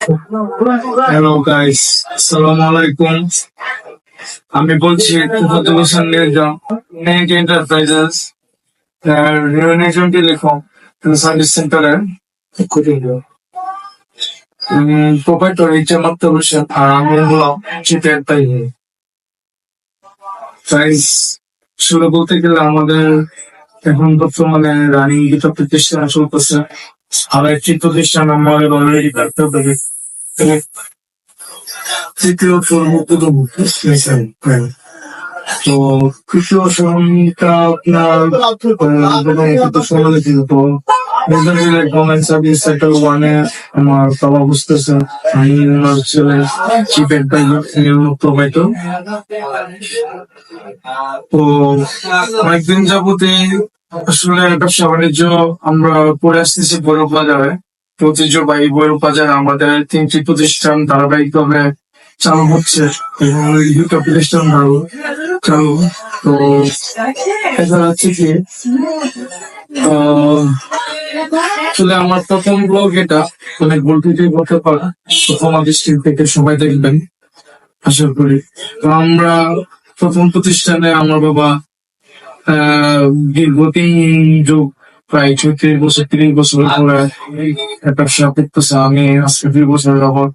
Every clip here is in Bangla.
হ্যালো গাইস, আসসালামু আলাইকুম। আমি বলছি Tufatul Hossain Mirza, net enterprises reunion telecom service সেন্টারের প্রোপাইটর এইচএম আক্তার হোসেন, আর আমি হলাম চিফ অ্যাডভাইজার। গাইস, শুরু বলতে গেলে আমাদের এখন বর্তমানে রানিং দুটো প্রতিষ্ঠান চলতেছে, আর একটি প্রতিষ্ঠান আমাদের অলরেডি করতে হবে। তৃতীয় তো তৃতীয় শ্রমটা আপনার সমালোচিত। তো গভর্নমেন্ট সার্ভিস সেক্টর ওয়ানে আমার বাবা বুঝতেছে, আমি ওনার ছেলে চিফ অ্যাডভাইজার। তো অনেকদিন যাবতে আসলে ব্যবসা বাণিজ্য আমরা করে আসতেছি বৈরব বাজারে। ঐতিহ্যবাহী বৈরব বাজারে আমাদের 3টি প্রতিষ্ঠান ধারাবাহিকভাবে চালু হচ্ছে এবং দুটো প্রতিষ্ঠান চালু। তো দেখা যাচ্ছে কি আসলে আমার প্রথম ব্লগ এটা অনেক ভুলত্রুটি করতে পারে, প্রথম দৃষ্টি থেকে সবাই দেখবেন আশা করি। তো আমরা প্রথম প্রতিষ্ঠানে আমার বাবা দীর্ঘদিন যুগ প্রায় 30 বছর 30 বছর পরে ব্যবসা করতেছে। আমি আজকে 2 বছর যাবত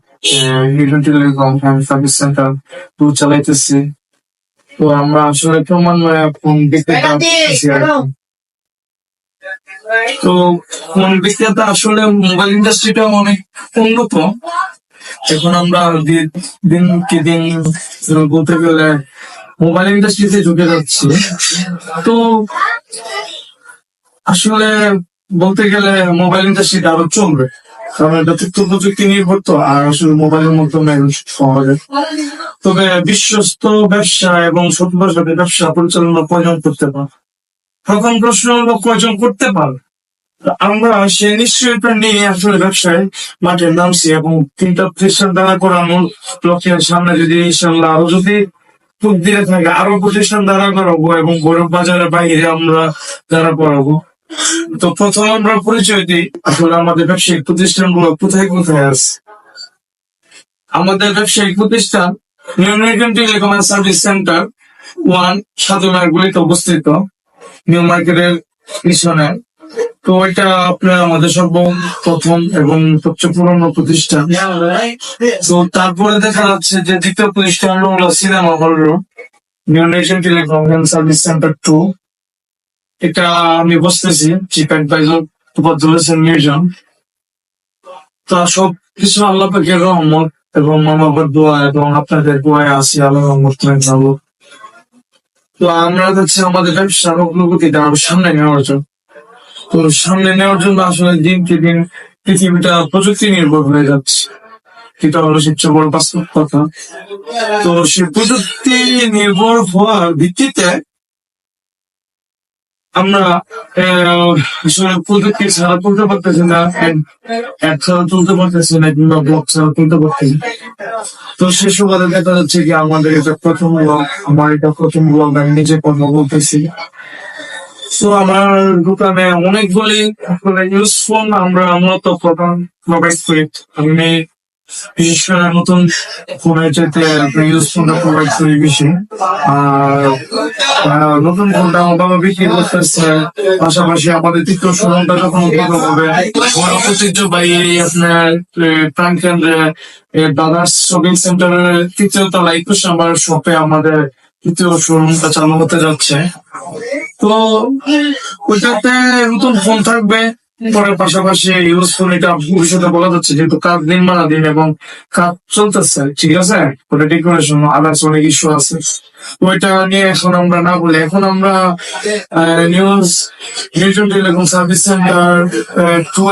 সার্ভিস সেন্টার চালাইতেছি। তো আমরা আসলে ক্রমান্বয়ে ফোন বিক্রেতা করতেছি আর কি। তো ফোন বিক্রেতা আসলে মোবাইল ইন্ডাস্ট্রিটা অনেক উন্নত। এখন আমরা দিনকে দিন বলতে গেলে মোবাইল ইন্ডাস্ট্রিতে ঢুকে যাচ্ছে। তো আসলে বলতে গেলে মোবাইল ইন্ডাস্ট্রিটা আরো চলবে, কারণ এটা তথ্য প্রযুক্তি নির্ভর। তো আর আসলে মোবাইলের মাধ্যমে সহজে, তবে বিশ্বস্ত ব্যবসা এবং সত্যতার সাথে ব্যবসা পরিচালনা কয়জন করতে পারে? প্রথম প্রশ্ন হলো কয়জন করতে পারে। আমরা সে নিশ্চয়তা নিয়ে আসলে ব্যবসায় মাঠে নামছি এবং 3টা প্রতিষ্ঠান দ্বারা করানোর লক্ষ্যের সামনে যদি ইনশাল্লাহ আরো যদি খুব দিয়ে থাকে আরো প্রতিষ্ঠান দ্বারা করাবো এবং বৈরব বাজারের বাইরে আমরা দ্বারা করাবো। তো প্রথম আমরা পরিচয় দিই আসলে আমাদের ব্যবসায়িক প্রতিষ্ঠানগুলো কোথায় কোথায় আছে। আমাদের ব্যবসায়িক প্রতিষ্ঠান নিউ টেলিকম সার্ভিস সেন্টার 1 সাধুমারগুলিতে অবস্থিত, নিউ মার্কেটের পিছনে। তো এটা আপনার আমাদের সর্বপ্রথম এবং সবচেয়ে পুরনো প্রতিষ্ঠান। তো তারপরে দেখা যাচ্ছে যে দ্বিতীয় প্রতিষ্ঠান হলো cinema hall road, new nation telecom service centre 2। এটা আমি বসতেছি চিফ অ্যাডভাইজার তুফাতুল হোসেন মির্জা। তো সব কিছু আল্লাহ পাকের রহমত এবং মা বাবার দোয়া এবং আপনাদের দোয়ায় আসি, আল্লাহ রহমত যাবো। তো আমরা হচ্ছে আমাদের ব্যবসার অগ্রগতিটা আরো সামনে নেওয়ার জন্য। তো সামনে নেওয়ার জন্য আসলে দিনকে দিন পৃথিবীটা প্রযুক্তি নির্ভর হয়ে যাচ্ছে, এটা হলো সবচেয়ে বড় বাস্তব কথা। তো সে প্রযুক্তি নির্ভর হওয়ার ভিত্তিতে আমরা আসলে প্রযুক্তি ছাড়া তুলতে পারতেছি না, অ্যাড ছাড়া তুলতে পারতেছি না, কিংবা ব্লগ ছাড়া তুলতে পারতেছি। তো সে সুবাদে দেখা যাচ্ছে কি আমাদের এটা প্রথম ব্লগ, আমার এটা প্রথম ব্লগ, আমি নিজে কথা বলতেছি। তো আমার দোকানে অনেকগুলি ইউজফোন আমরা তো প্রোভাইড করি। আমি বিশেষ করে নতুন ফোনের চাইতে ইউজফোনটা প্রোভাইড করি বেশি। আর নতুন ফোনটা আমার বাবা বিক্রি করতেছে, পাশাপাশি আমাদের তৃতীয় শোরুমটা যখন উদ্বোধন হবে ঐতিহ্যবাহী আপনার প্রাণ কেন্দ্রে দাদার শপিং সেন্টারের 3য় তলা 21 নম্বর শপে আমাদের তৃতীয় শোরুমটা চালু হতে যাচ্ছে। তো ওইটাতে নতুন ফোন থাকবে, পরের পাশাপাশি ইউজ ফোন এটা ভবিষ্যতে বলা যাচ্ছে, যেহেতু কাজ দিন মানা দিন এবং কাজ চলতেছে, ঠিক আছে। ওটা ডেকোরেশন আদার্স অনেক ইস্যু আছে। ওইটা নিয়ে এখন আমরা না বলে এখন আমরা Newton telecom service centre 2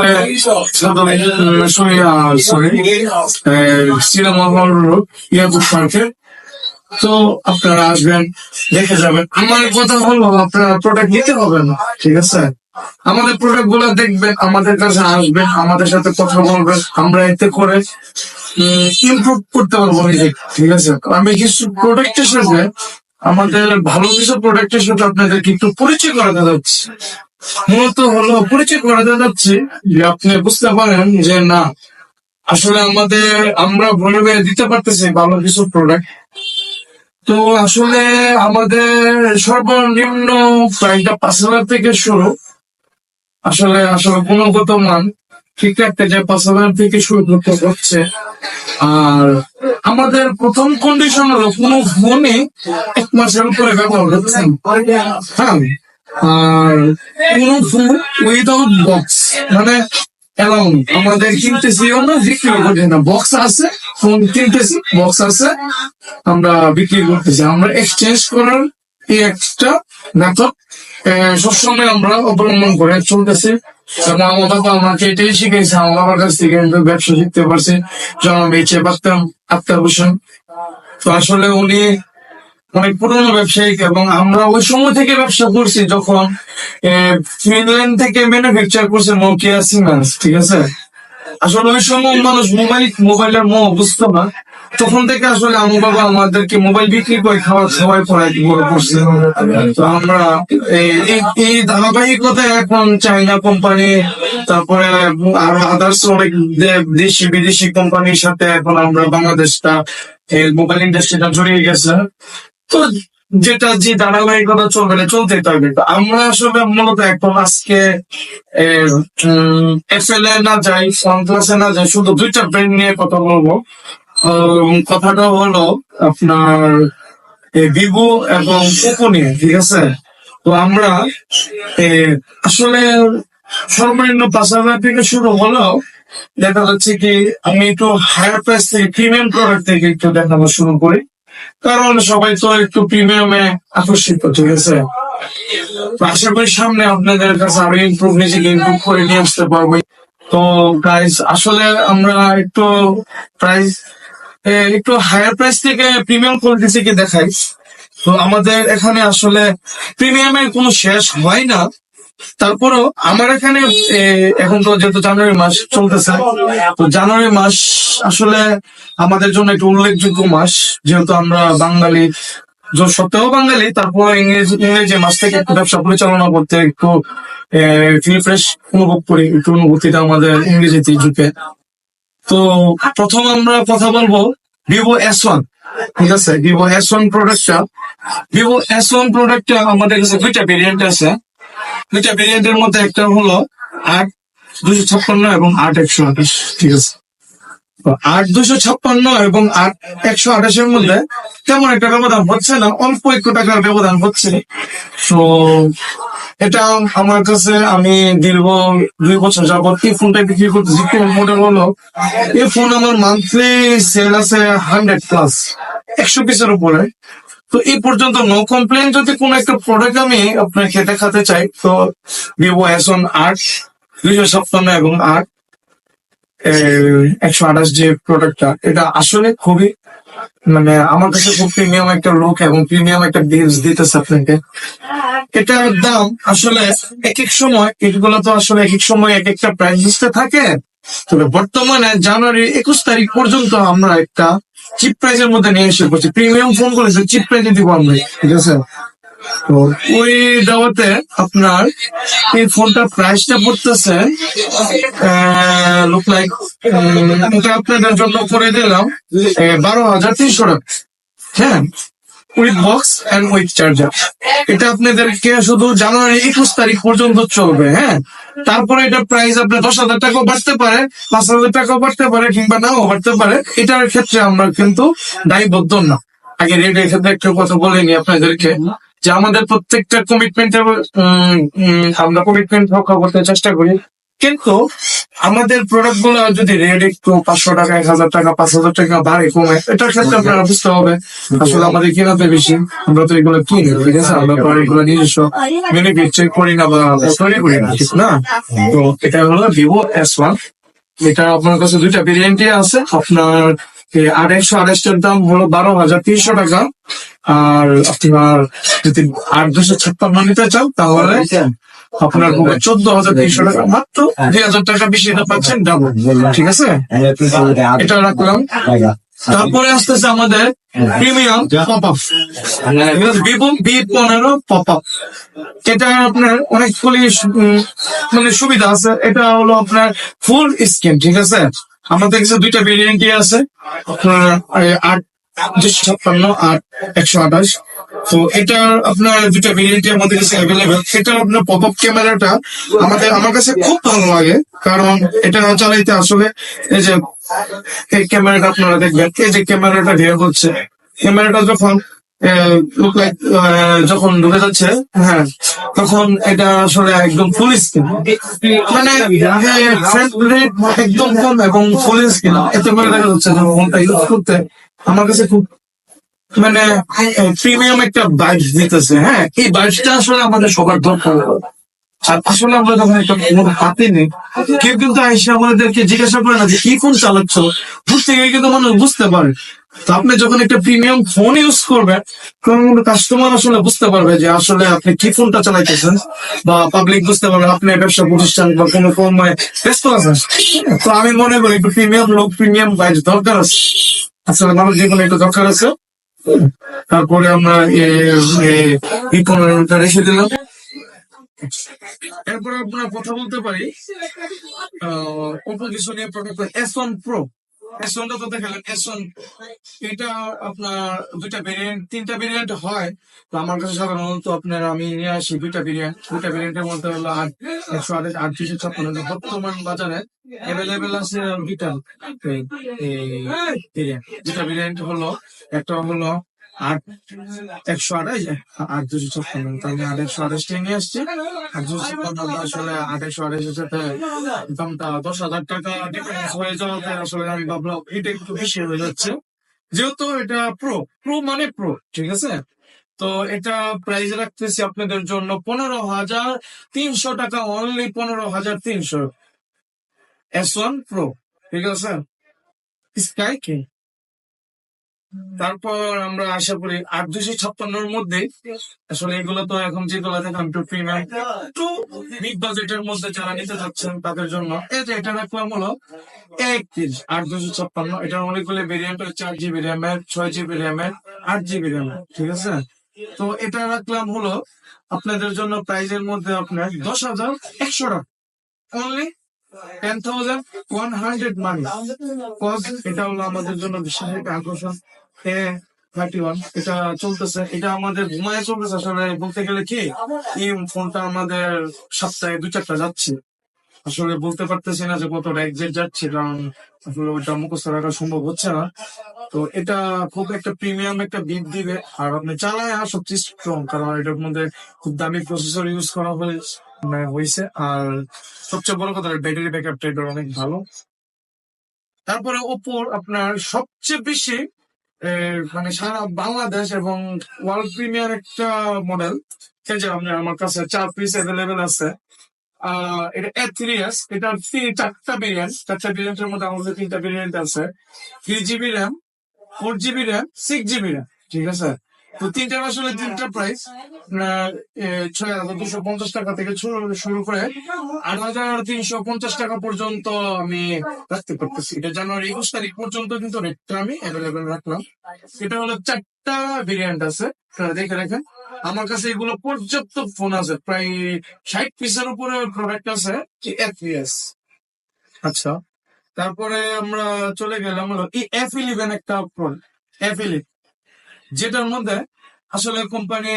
cinema hall road, airport market. তো আপনারা আসবেন, দেখে যাবেন। আমার কথা হলো আপনারা প্রোডাক্ট নিতে হবে না, ঠিক আছে। আমাদের প্রোডাক্ট গুলো দেখবেন, আমাদের কাছে আসবেন, আমাদের সাথে কথা বলবেন, আমরা এতে করে ইমপ্রুভ করতে পারবো নিজে, ঠিক আছে। আমি কিছু প্রোডাক্টের সাথে আমাদের ভালো কিছু প্রোডাক্টের সাথে আপনাদেরকে একটু পরিচয় করাতে যাচ্ছি। মূলত হলো পরিচয় করাতে যাচ্ছি যে আপনি বুঝতে পারেন যে না আসলে আমরা বলে দিতে পারতেছি ভালো কিছু প্রোডাক্ট। তো আসলে আমাদের সর্বনিম্ন প্রাইসটা 5,000 থেকে শুরু। আসলে আসলে গুণগত মান ঠিক রাখতে যে 5,000 থেকে শুরু করতে হচ্ছে। আর আমাদের প্রথম কন্ডিশন হলো কোনো ফোনে 1 মাসের উপরে ব্যবহার হচ্ছে না। হ্যাঁ, আর কোনো ফোন উইদাউট বক্স মানে এলাও আমাদের কিনতেছিও না, বিক্রি করছি না। বক্স আছে, ফোন কিনতেছি, বক্স আছে, আমরা বিক্রি করতেছি। আমরা এক্সচেঞ্জ করার এই একটা মেথড সবসময় আমরা অবলম্বন করে চলতেছি। এবং আমার বাবা আমাকে এটাই শিখেছে, আমার বাবার কাছ থেকে আমি ব্যবসা শিখতে পারছি। যেমন বেঁচে পারতাম আত্মা বসেন। তো আসলে উনি অনেক পুরনো ব্যবসায়িক, এবং আমরা ওই সময় থেকে ব্যবসা করছি যখন ফিনল্যান্ড থেকে ম্যানুফ্যাকচার করছে নোকিয়া সিমেন্স, ঠিক আছে। আসলে ওই সময় মানুষ মোবাইলের মোহ বুঝতো না। তখন থেকে আসলে আমার বাবা আমাদেরকে মোবাইল বিক্রি করে খাওয়া সবাই পড়াই বড় করছে। তো আমরা এই ধারাবাহিকতায় এখন চাইনা কোম্পানি, তারপরে আরো আদার্স অনেক দেশি বিদেশি কোম্পানির সাথে এখন আমরা বাংলাদেশটা মোবাইল ইন্ডাস্ট্রিটা জড়িয়ে গেছে। তো যেটা যে ধারাবাহিকতা চলবে চলতেই থাকবে। তো আমরা আসলে মূলত এখন আজকে এফএল এ না যাই, ওয়ানপ্লাসে না যাই, শুধু দুইটা ব্র্যান্ড নিয়ে কথা বলবো। কথাটা হলো আপনার ভিভো এবং ওপো নিয়ে, ঠিক আছে। তো আমরা আসলে সর্বনিম্ন 5,000 থেকে শুরু হলেও দেখা যাচ্ছে কি আমি একটু হায়ার প্রাইস থেকে প্রিমিয়াম প্রোডাক্ট থেকে একটু দেখানো শুরু করি, কারণ সবাই তো একটু প্রিমিয়ামে আকর্ষিত, ঠিক আছে। তো আশা করি সামনে আপনাদের কাছে আরো নিজেকে ইমপ্রুভ করে নিয়ে আসতে পারবো। তো গাইজ আসলে আমরা একটু প্রাইস একটু হায়ার প্রাইস থেকে প্রিমিয়াম কোয়ালিটি থেকে দেখাই। তো আমাদের এখানে আসলে প্রিমিয়ামের কোনো শেষ হয় না। তারপরও আমার এখানে এখন তো যেহেতু জানুয়ারি মাস চলতেছে, তো জানুয়ারি মাস আসলে আমাদের জন্য একটু উল্লেখযোগ্য মাস, যেহেতু আমরা বাঙালি, সত্ত্বেও বাঙালি, তারপর ইংরেজি মাস থেকে একটু ব্যবসা পরিচালনা করতে একটু ফিল ফ্রেশ অনুভব করি, একটু অনুভূতিটা আমাদের ইংরেজিতে ঢুকে। তো প্রথম আমরা কথা বলবো ভিভো S1, ঠিক আছে। ভিভো S1 প্রোডাক্টটা আমাদের কাছে দুইটা ভেরিয়েন্ট আছে। দুইটা ভেরিয়েন্টের মধ্যে একটা হলো 8/256 এবং 8/128, ঠিক আছে। 8/256 এবং 8/128 মধ্যে তেমন একটা ব্যবধান হচ্ছে না, অল্প একটু টাকার ব্যবধান হচ্ছে। তো এটা আমার কাছে, আমি দীর্ঘ 2 বছর যাবত এই ফোনটা বিক্রি করতেছি। কোন মডেল হলো, এই ফোন আমার মান্থলি সেল আছে 100+, 100 পিসের উপরে। তো এই পর্যন্ত নো কমপ্লেন। যদি কোন একটা প্রোডাক্ট আমি আপনাকে দেখাতে চাই, তো ভিভো S1 8/256 এবং 8/128 যে প্রোডাক্টটা, এটা আসলে খুবই মানে আমার কাছে খুব প্রিমিয়াম একটা লুক এবং প্রিমিয়াম একটা ডিলস দিতেছে আপনাকে। এটার দাম আসলে এক এক সময়, এগুলো তো আসলে এক এক সময় এক একটা প্রাইস লিস্টে থাকে। তবে বর্তমানে জানুয়ারি 21 তারিখ পর্যন্ত আমরা একটা চিপ প্রাইসের মধ্যে নিয়ে এসে পড়ছি। প্রিমিয়াম ফোন গুলো চিপ প্রাইসে দিব আমরা, ঠিক আছে। তো ওই দাওয়াতে আপনার এই ফোনটার প্রাইসটা পড়তেছে লুক লাইক, এটা আপনাদের জন্য করে দিলাম 12,300 টাকা। হ্যাঁ, with box and with charger. এটা আপনাদেরকে শুধু জানুয়ারি 21 তারিখ পর্যন্ত চলবে। হ্যাঁ, তারপরে এটা প্রাইস আপনার 10,000 টাকাও বাড়তে পারে, 5,000 টাকাও বাড়তে পারে, কিংবা নাও বাড়তে পারে। এটার ক্ষেত্রে আমরা কিন্তু দায়বদ্ধ না। আগে রেটের ক্ষেত্রে একটু কথা বলিনি আপনাদেরকে, যে আমাদের প্রত্যেকটা কমিটমেন্ট আমরা কমিটমেন্ট রক্ষা করতে চেষ্টা করি। কিন্তু আমাদের প্রোডাক্ট গুলো যদি রেট একটু 500 টাকা, 1,000 টাকা, 5,000 টাকা বাড়ে কমে, এটার ক্ষেত্রে আপনারা বুঝতে হবে আসলে আমাদের কেনাতে বেশি, আমরা তো এগুলো কিনি, ঠিক আছে। আমরা তো এগুলো নিজস্ব ম্যানুফ্যাকচার করি না বা তৈরি করি না, ঠিক না। তো এটা হলো ভিভো S1। এটা আপনার কাছে দুইটা ভেরিয়েন্টই আছে। আপনার 8/128 দাম হলো 12,300 টাকা। আর আপনার যদি 8/256 নিতে চান তাহলে আপনার 14,300 টাকা, মাত্র 2,000 টাকা বেশি এটা পাচ্ছেন ডাবল, ঠিক আছে। এটা রাখলাম। তারপরে আসতেছে আমাদের premium pop up, Vivo V15 pop up. এটা আপনার অনেকগুলি মানে সুবিধা আছে। এটা হলো আপনার ফুল স্ক্রিন, ঠিক আছে। আমাদের কাছে দুইটা ভেরিয়েন্টই আছে, আপনার 8 256 আর 128। তো এটা আপনার দুইটা ভেরিয়েন্টই আমাদের কাছে অ্যাভেলেবেল। এটা আপনার পপ আপ ক্যামেরাটা আমার কাছে খুব ভালো লাগে, কারণ এটা চালাইতে আসলে এই যে এই ক্যামেরাটা আপনারা দেখবেন, এই যে ক্যামেরাটা রিয়ার হচ্ছে, ক্যামেরাটা যখন লুক লাইক যখন ঢুকে যাচ্ছে, হ্যাঁ, তখন এটা আসলে একদম ফুল স্ক্রিন, মানে ফ্রেম রেট একদম কম এবং ফুল স্ক্রিন, এতে করে দেখা যাচ্ছে যে ফোনটা ইউজ করতে আমার কাছে খুব মানে প্রিমিয়াম একটা বাইক দিতেছে। হ্যাঁ, এই বাইকটা আসলে আমাদের সবার দরকার। আর আসলে আমরা যখন একটা ফোন হাতে নিই, কেউ কিন্তু এসে আমাদেরকে জিজ্ঞাসা করে না যে কি ফোন চালাচ্ছ, দূর থেকে কিন্তু মানুষ বুঝতে পারে। তো আপনি যখন একটা প্রিমিয়াম ফোন ইউজ করবেন, তখন কাস্টমার আসলে বুঝতে পারবে যে আসলে আপনি কি ফোনটা চালাইতেছেন, বা পাবলিক বুঝতে পারবে আপনি ব্যবসা প্রতিষ্ঠান বা কোনো ফর্মে ব্যস্ত আছেন। তো আমি মনে করি একটু প্রিমিয়াম লোক, প্রিমিয়াম বাইক দরকার আছে, আসলে মানুষ জীবনে একটু দরকার আছে। তারপরে আমরা এই 15টা রেখে দিলাম। এরপরে আপনার কথা বলতে পারি ওপো কিছু নিয়ে প্রোডাক্ট, S1 Pro। S1টা তো দেখালেন, S1 এটা আপনার দুইটা ভেরিয়েন্ট, তিনটা ভেরিয়েন্ট হয়। তো আমার কাছে সাধারণত আপনার আমি নিয়ে আসি দুইটা ভেরিয়েন্ট। দুইটা ভেরিয়েন্টের মধ্যে হলো 128 8 256, বর্তমান বাজারে অ্যাভেলেবেল আছে দুইটা ভেরিয়েন্ট। দুটা ভেরিয়েন্ট হলো, একটা হলো 8 128, 8 256। তো আমি 8 128 নিয়ে আসছি। 8 256 আসলে 8 128-এর সাথে দামটা 10,000 টাকা ডিফারেন্স হয়ে যাওয়াতে আসলে আমি ভাবলাম এটা একটু বেশি হয়ে যাচ্ছে, যেহেতু এটা প্রো, প্রো মানে প্রো, ঠিক আছে। তো এটা প্রাইস রাখতেছি আপনাদের জন্য 15,300 টাকা, অনলি 15,300। S1 Pro, ঠিক আছে, স্কাই কিং। তারপর আমরা আশা করি 8 256-র মধ্যে, আসলে এগুলো তো এখন যেগুলো দেখলাম একটু প্রিমিয়াম, একটু মিড বাজেটের মধ্যে যারা নিতে যাচ্ছেন তাদের জন্য এই যে এটা রাখলাম হলো 8 256। এটার অনেকগুলো ভেরিয়েন্ট হচ্ছে, 8 GB র্যামের, 6 GB র্যামের, 8 GB র্যামের, ঠিক আছে। তো এটা রাখলাম হলো আপনাদের জন্য প্রাইজের মধ্যে আপনার 10,100 টাকা, অনলি 10,100 মানি। এটা হলো আমাদের জন্য বিশেষ একটা আকর্ষণ। 31 এটা চলতেছে, এটা আমাদের ঘুমায় চলতেছে। আসলে বলতে গেলে কি, এই ফোনটা আমাদের সপ্তাহে 2-4টা যাচ্ছে। আসলে বলতে পারতেছি না যে কতটা এক্সাক্ট যাচ্ছে, কারণ আসলে ওইটা মুখস্থ রাখা সম্ভব হচ্ছে না। তো এটা খুব একটা প্রিমিয়াম একটা বিট দিবে, আর আপনি চালায় সবচেয়ে স্ট্রং, কারণ এটার মধ্যে খুব দামি প্রসেসর ইউজ করা হয়েছে। আর সবচেয়ে বড় কথা, ব্যাটারি ব্যাকআপটা এটার অনেক ভালো। তারপরে ওপোর আপনার সবচেয়ে বেশি মানে সারা বাংলাদেশ এবং ওয়ার্ল্ড প্রিমিয়ার একটা মডেল, এই যে আমার কাছে 4 পিস অ্যাভেলেবেল আছে। এটা A3s, এটা 4টা ভেরিয়েন্ট, 4টা ভেরিয়েন্টের মধ্যে আমাদের 3টা ভেরিয়েন্ট আছে। 3 GB RAM, 4 GB RAM, 6 GB RAM, ঠিক আছে। তো তিনটার আসলে তিনটা প্রাইস 6,250 টাকা থেকে শুরু করে 8,350 টাকা পর্যন্ত আমি রাখতে পারতেছি। এটা জানুয়ারি 21 তারিখ পর্যন্ত কিন্তু রেটটা আমি অ্যাভেলেবেল রাখলাম। এটা হলো 4টা ভেরিয়েন্ট আছে, আপনারা দেখে রাখেন। আমার কাছে এগুলো পর্যাপ্ত ফোন আছে, প্রায় 60 পিসের উপরে প্রোডাক্ট আছে A3s। আচ্ছা, তারপরে আমরা চলে গেলাম হলো এই F11 একটা প্রোডাক্ট, F11, যেটার মধ্যে আসলে কোম্পানি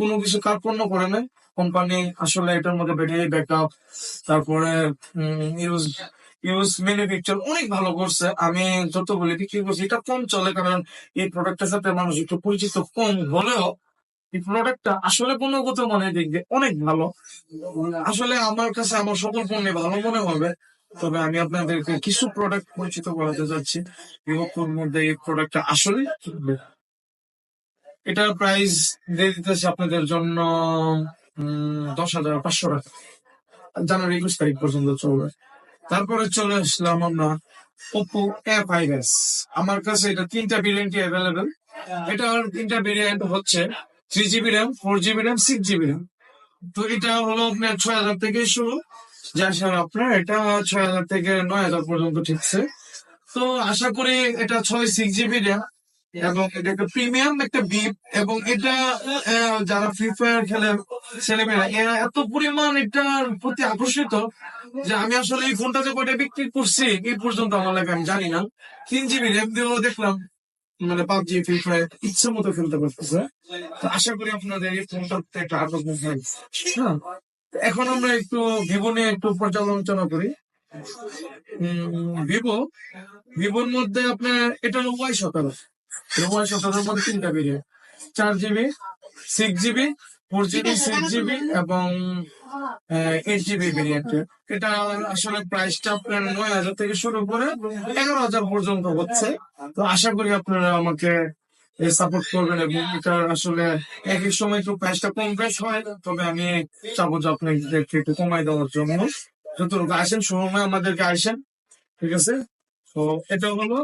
কোনো কিছু কার্পণ্য করে না। কোম্পানি আসলে এটার মধ্যে ব্যাটারি ব্যাকআপ, তারপরে ইউজ ইউজ ম্যানুফ্যাকচার অনেক ভালো করছে। আমি যতগুলি বিক্রি করছি, এটা কম চলে, কারণ এই প্রোডাক্টের সাথে মানুষ একটু পরিচিত কম হলেও এই প্রোডাক্টটা আসলে গুণগত মানের দিক দিয়ে অনেক ভালো। আসলে আমার কাছে আমার সকল পণ্য ভালো মনে হবে, তবে আমি আপনাদেরকে কিছু প্রোডাক্ট পরিচিত করাতে যাচ্ছি। বিভক্তর মধ্যে এই প্রোডাক্টটা আসলে এটার প্রাইস দিয়ে দিতেছে আপনাদের জন্য 10,500 টাকা, জানুয়ারি 21 তারিখ পর্যন্ত চলবে। তারপরে চলে আসলাম আমরা ওপো A5s। আমার কাছে এটা 3টা ভেরিয়েন্টই অ্যাভেলেবেল। এটার 3টা ভেরিয়েন্ট হচ্ছে 3 GB RAM, 4 GB RAM, 6 GB RAM. তো এটা হলো আপনার 6,000 থেকে শুরু, যার সাথে আপনার এটা 6,000 থেকে 9,000 পর্যন্ত ঠিকছে। তো আশা করি এটা 6 6 GB র্যাম, এবং এটা একটা প্রিমিয়াম একটা বিপ, এবং এটা যারা ফ্রি ফায়ার খেলে ছেলেমেয়েরা এরা এত পরিমাণ এটার প্রতি আকর্ষিত যে আমি আসলে এই ফোনটা যে কয়টা বিক্রি করছি এই পর্যন্ত আমার লাগে আমি জানি না। 3 GB র্যাম দিয়েও দেখলাম মানে পাবজি ফ্রি ফায়ার ইচ্ছে মতো খেলতে পারতেছে। তো আশা করি আপনাদের এই ফোনটাতে একটা আগ্রহ হয়। হ্যাঁ, এখন আমরা একটু ভিভো নিয়ে একটু পর্যালোচনা করি। ভিভো ভিভোর মধ্যে আপনার এটা হলো Y17। Y17 মধ্যে 3টা variant, 4 GB, 6 GB, 4 GB, 6 GB এবং 8 GB ভেরিয়েন্টের। এটা আসলে প্রাইসটা আপনার 9,000 থেকে শুরু করে 11,000 পর্যন্ত হচ্ছে। তো আশা করি আপনারা আমাকে সাপোর্ট করবেন, এবং এটা আসলে এক এক সময় একটু প্রাইসটা কম বেশ হয়, তবে আমি চাবো যে আপনাদেরকে একটু কমাই দেওয়ার জন্য। যতটুকু আসেন সময় আমাদেরকে আসেন, ঠিক আছে। তো এটা হলো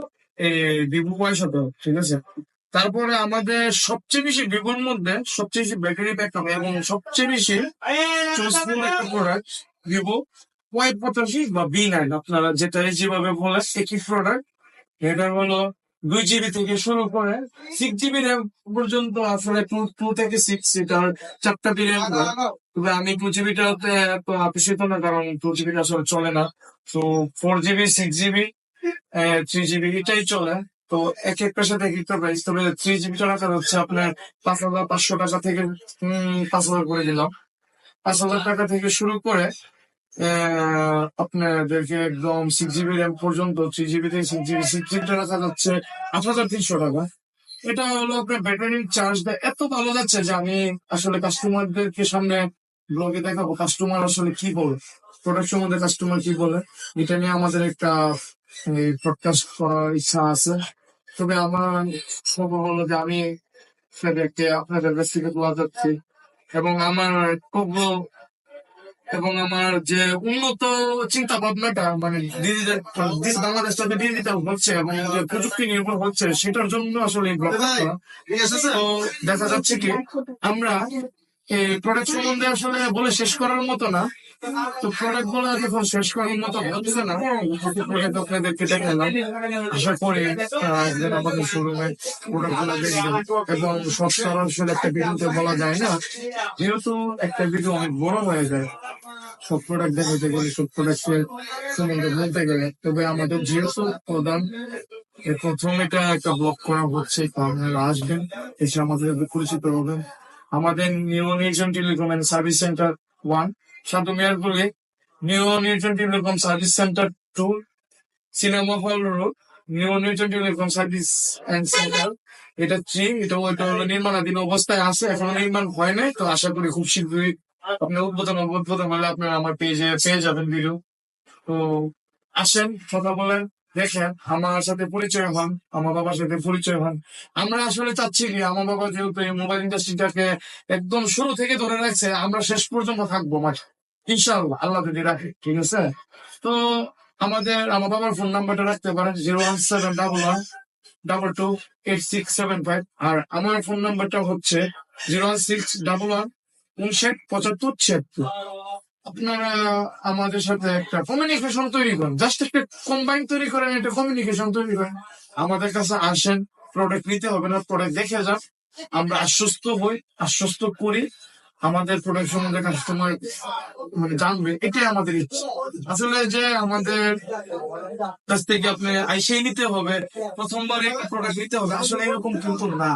ভিভো Y17, ঠিক আছে। তারপরে আমাদের সবচেয়ে বেশি ভিভোর মধ্যে সবচেয়ে বেশি ব্যাটারি ব্যাকআপ এবং সবচেয়ে বেশি চুজফুল একটা প্রোডাক্ট ভিভো Y85 বা V9, আপনারা যেটা যেভাবে বলে একই প্রোডাক্ট। এটা হলো 2 GB থেকে শুরু করে 6 GB র্যাম পর্যন্ত, আসলে 2 থেকে 6 এটার 4টা ভেরিয়েন্ট। তবে আমি 2 GB-টাতে এত আকর্ষিত না, কারণ 2 GB আসলে চলে না। তো 4 GB, 6 GB, 3 GB এটাই চলে। তো এক একটার সাথে এক একটা প্রাইস। তবে 3 GB রাখা হচ্ছে আপনার 5,500 টাকা থেকে 5,000 করে দিলাম। 5,000 টাকা থেকে শুরু করে আপনাদেরকে একদম 6 GB র্যাম পর্যন্ত, 3 GB থেকে 6 GB, 6 GB রাখা যাচ্ছে 8,300 টাকা। এটা হলো আপনার ব্যাটারি চার্জটা এত ভালো যাচ্ছে যে আমি আসলে কাস্টমারদেরকে সামনে ব্লগে দেখাবো কাস্টমার আসলে কি বলে, প্রোডাক্ট সম্বন্ধে কাস্টমার কি বলে। এটা নিয়ে আমাদের একটা পডকাস্ট করার ইচ্ছা আছে। তবে আমার খবর হলো যে আমি আপনাদের কাছ থেকে দোয়া যাচ্ছি, এবং আমার খুব এবং আমার যে উন্নত চিন্তা ভাবনাটা মানে ডিজিটাল বাংলাদেশটাকে ডিজিটাল হচ্ছে এবং যে প্রযুক্তি নির্ভর হচ্ছে সেটার জন্য আসলে এই ব্লগটা করা। তো দেখা যাচ্ছে কি আমরা এই প্রোডাক্ট সম্বন্ধে আসলে বলে শেষ করার মতো না। তো প্রোডাক্ট গুলো যখন শেষ করার মতো হচ্ছে না, প্রোডাক্ট আপনাদেরকে দেখালাম। আশা করি একদিন আমাদের শোরুমে প্রোডাক্ট গুলো দেখবেন, এবং সচরাচর একটা ভিডিওতে বলা যায় না, যেহেতু একটা ভিডিও অনেক বড় হয়ে যায় সব প্রোডাক্ট দেখাতে গেলে, সব প্রোডাক্টের সম্বন্ধে বলতে গেলে। তবে আমাদের যেহেতু প্রধান প্রথম এটা একটা ব্লগ করা হচ্ছে, তো আপনারা আসবেন, এসে আমাদের সাথে পরিচিত হবেন। আমাদের নিউ নির্জন টেলিকম এন্ড সার্ভিস সেন্টার 1, সাধু মিয়ারপুরে, নিউ নির্জন telecom service centre 2, cinema hall road, new নির্জন টেলিকম সার্ভিস এন্ড সেন্টার এটা 3। ওইটা হলো নির্মাণাধীন অবস্থায় আছে, এখনো নির্মাণ হয় নাই। তো আশা করি খুব শীঘ্রই আপনার উদ্বোধন হলে আপনারা আমার পেজে পেয়ে যাবেন ভিডিও। তো আসেন, কথা বলেন, দেখেন, আমার সাথে পরিচয় হন, আমার বাবার সাথে পরিচয় হন। আমরা আসলে চাচ্ছি কি, আমার বাবা যেহেতু এই মোবাইল ইন্ডাস্ট্রিটাকে একদম শুরু থেকে ধরে রাখছে, আমরা শেষ পর্যন্ত থাকবো মাঠে, ইনশাআল্লাহ, আল্লাহ যদি রাখে, ঠিক আছে। তো আমার বাবার ফোন নাম্বারটা রাখতে পারেন 01711228675, আর আমার ফোন নাম্বারটা হচ্ছে 01611597576। আপনারা আমাদের সাথে একটা কমিউনিকেশন তৈরি করেন, জাস্ট একটা কম্বাইন তৈরি করেন, একটা কমিউনিকেশন তৈরি করেন, আমাদের কাছে আসেন। প্রোডাক্ট নিতে হবে না, প্রোডাক্ট দেখে যান, আমরা আশ্বস্ত হই, আশ্বস্ত করি। আমাদের প্রোডাক্ট সম্বন্ধে কাস্টমার মানে জানবে, এটাই আমাদের ইচ্ছা। আসলে যে আমাদের কাছ থেকে আপনি আইসেই নিতে হবে, প্রথমবারে প্রোডাক্ট নিতে হবে, আসলে এরকম কিন্তু না।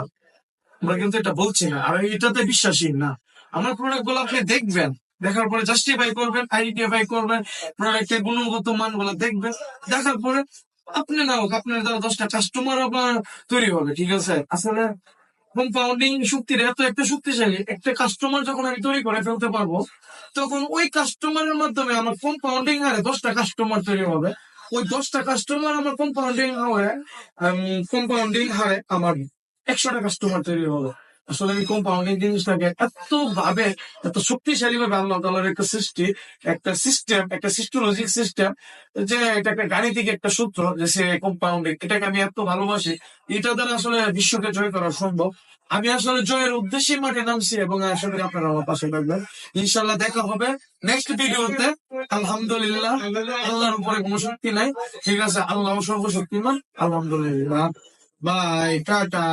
আমরা কিন্তু এটা বলছি না, আর এটাতে বিশ্বাসী না। আমার প্রোডাক্ট গুলো আপনি দেখবেন, দেখার পরে জাস্টিফাই করবেন, আইডেন্টিফাই করবেন, প্রোডাক্টের গুণগত মান গুলো দেখবেন, দেখার পরে আপনি না হোক আপনার দ্বারা 10টা কাস্টমার আপনার তৈরি হবে, ঠিক আছে। আসলে কম্পাউন্ডিং শক্তির এত একটা শক্তিশালী, একটা কাস্টমার যখন আমি তৈরি করে ফেলতে পারবো, তখন ওই কাস্টমারের মাধ্যমে আমার কম্পাউন্ডিং হারে 10টা কাস্টমার তৈরি হবে। ওই 10টা কাস্টমার আমার কম্পাউন্ডিং হারে আমার 100টা কাস্টমার তৈরি হবে। আসলে এই কম্পাউন্ডিং জিনিসটাকে এত শক্তিশালী ভাবে আল্লাহ তাআলার একটা সৃষ্টি, একটা সিস্টেম, একটা সিস্টোলজিক সিস্টেম, যে এটা একটা গাণিতিক একটা সূত্র, যে সে কম্পাউন্ডিং, এটাকে আমি এত ভালোবাসি। এটা দ্বারা আসলে বিশ্বকে জয় করা সম্ভব। আমি আসলে জয়ের উদ্দেশ্যে মাঠে নামছি, এবং আসলে আপনারা আমার পাশে থাকবেন। ইনশাল্লাহ দেখা হবে নেক্সট ভিডিওতে। আলহামদুলিল্লাহ, আল্লাহর উপরে কোনো শক্তি নাই, ঠিক আছে, আল্লাহ সর্বশক্তিমান, আলহামদুলিল্লাহ। Bye, tata.